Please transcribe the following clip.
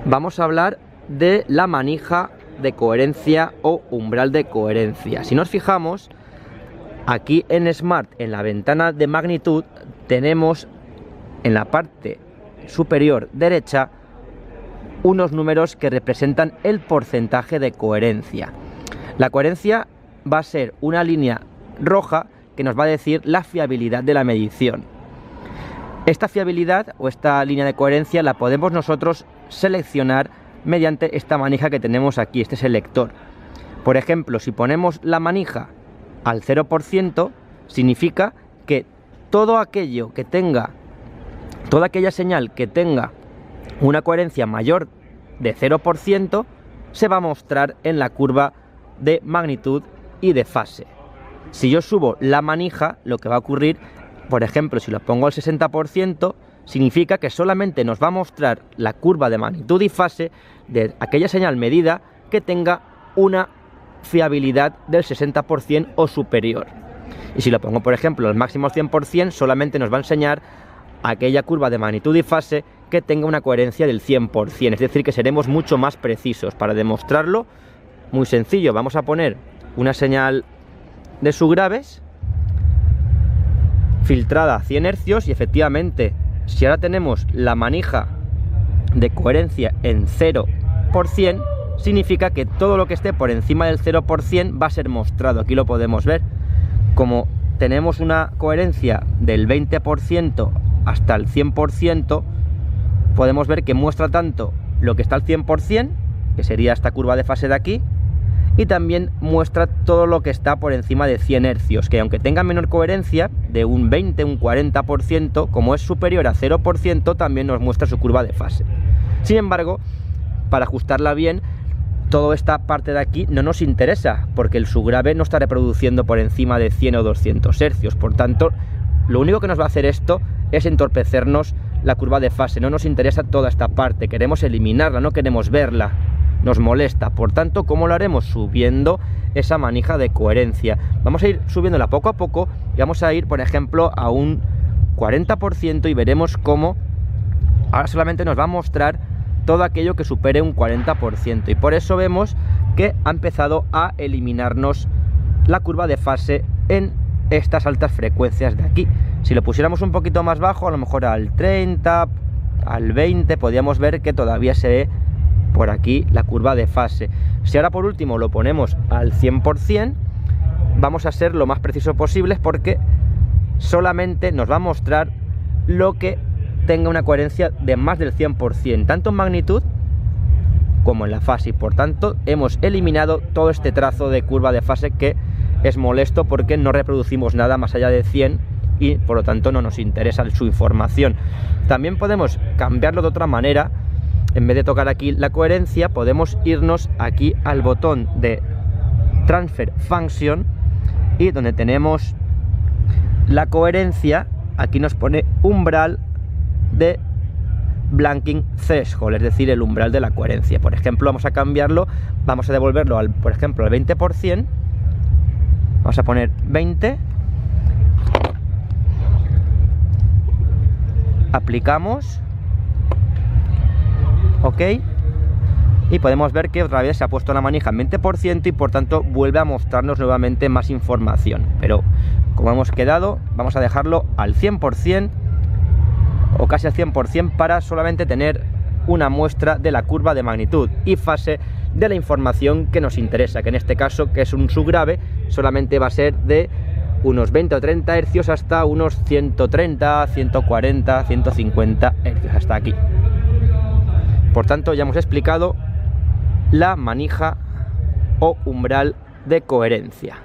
vamos a hablar de la manija de coherencia o umbral de coherencia. Si nos fijamos, aquí en Smart, en la ventana de magnitud, tenemos en la parte superior derecha unos números que representan el porcentaje de coherencia. La coherencia va a ser una línea roja que nos va a decir la fiabilidad de la medición. Esta fiabilidad o esta línea de coherencia la podemos nosotros seleccionar mediante esta manija que tenemos aquí, este selector. Por ejemplo, si ponemos la manija al 0%, significa que todo aquello que tenga, toda aquella señal que tenga una coherencia mayor de 0% se va a mostrar en la curva de magnitud y de fase. Si yo subo la manija, lo que va a ocurrir, por ejemplo, si lo pongo al 60%, significa que solamente nos va a mostrar la curva de magnitud y fase de aquella señal medida que tenga una fiabilidad del 60% o superior. Y si lo pongo, por ejemplo, al máximo 100%, solamente nos va a enseñar aquella curva de magnitud y fase que tenga una coherencia del 100%. Es decir, que seremos mucho más precisos. Para demostrarlo, muy sencillo, vamos a poner una señal de subgraves filtrada a 100 Hz y efectivamente, si ahora tenemos la manija de coherencia en 0%, significa que todo lo que esté por encima del 0% va a ser mostrado. Aquí lo podemos ver. Como tenemos una coherencia del 20% hasta el 100%, podemos ver que muestra tanto lo que está al 100%, que sería esta curva de fase de aquí, y también muestra todo lo que está por encima de 100 Hz, que aunque tenga menor coherencia, de un 20, un 40%, como es superior a 0%, también nos muestra su curva de fase. Sin embargo, para ajustarla bien, toda esta parte de aquí no nos interesa, porque el subgrave no está reproduciendo por encima de 100 o 200 Hz. Por tanto, lo único que nos va a hacer esto es entorpecernos la curva de fase. No nos interesa toda esta parte, queremos eliminarla, no queremos verla, nos molesta. Por tanto, ¿cómo lo haremos? Subiendo esa manija de coherencia. Vamos a ir subiéndola poco a poco y vamos a ir, por ejemplo, a un 40% y veremos cómo ahora solamente nos va a mostrar todo aquello que supere un 40%, y por eso vemos que ha empezado a eliminarnos la curva de fase en estas altas frecuencias de aquí. Si lo pusiéramos un poquito más bajo, a lo mejor al 30, al 20, podríamos ver que todavía se ve por aquí la curva de fase. Si ahora por último lo ponemos al 100%, vamos a ser lo más preciso posible, porque solamente nos va a mostrar lo que tenga una coherencia de más del 100%, tanto en magnitud como en la fase, y por tanto hemos eliminado todo este trazo de curva de fase que es molesto porque no reproducimos nada más allá de 100 y por lo tanto no nos interesa su información. También podemos cambiarlo de otra manera. En vez de tocar aquí la coherencia, podemos irnos aquí al botón de Transfer Function, y donde tenemos la coherencia, aquí nos pone umbral de Blanking Threshold, es decir, el umbral de la coherencia. Por ejemplo, vamos a cambiarlo, vamos a devolverlo al, por ejemplo, al 20%, vamos a poner 20, aplicamos, ok, y podemos ver que otra vez se ha puesto la manija en 20% y por tanto vuelve a mostrarnos nuevamente más información. Pero como hemos quedado, vamos a dejarlo al 100% o casi al 100% para solamente tener una muestra de la curva de magnitud y fase de la información que nos interesa, que en este caso, que es un subgrave, solamente va a ser de unos 20 o 30 Hz hasta unos 130, 140, 150 Hz, hasta aquí. Por tanto, ya hemos explicado la manija o umbral de coherencia.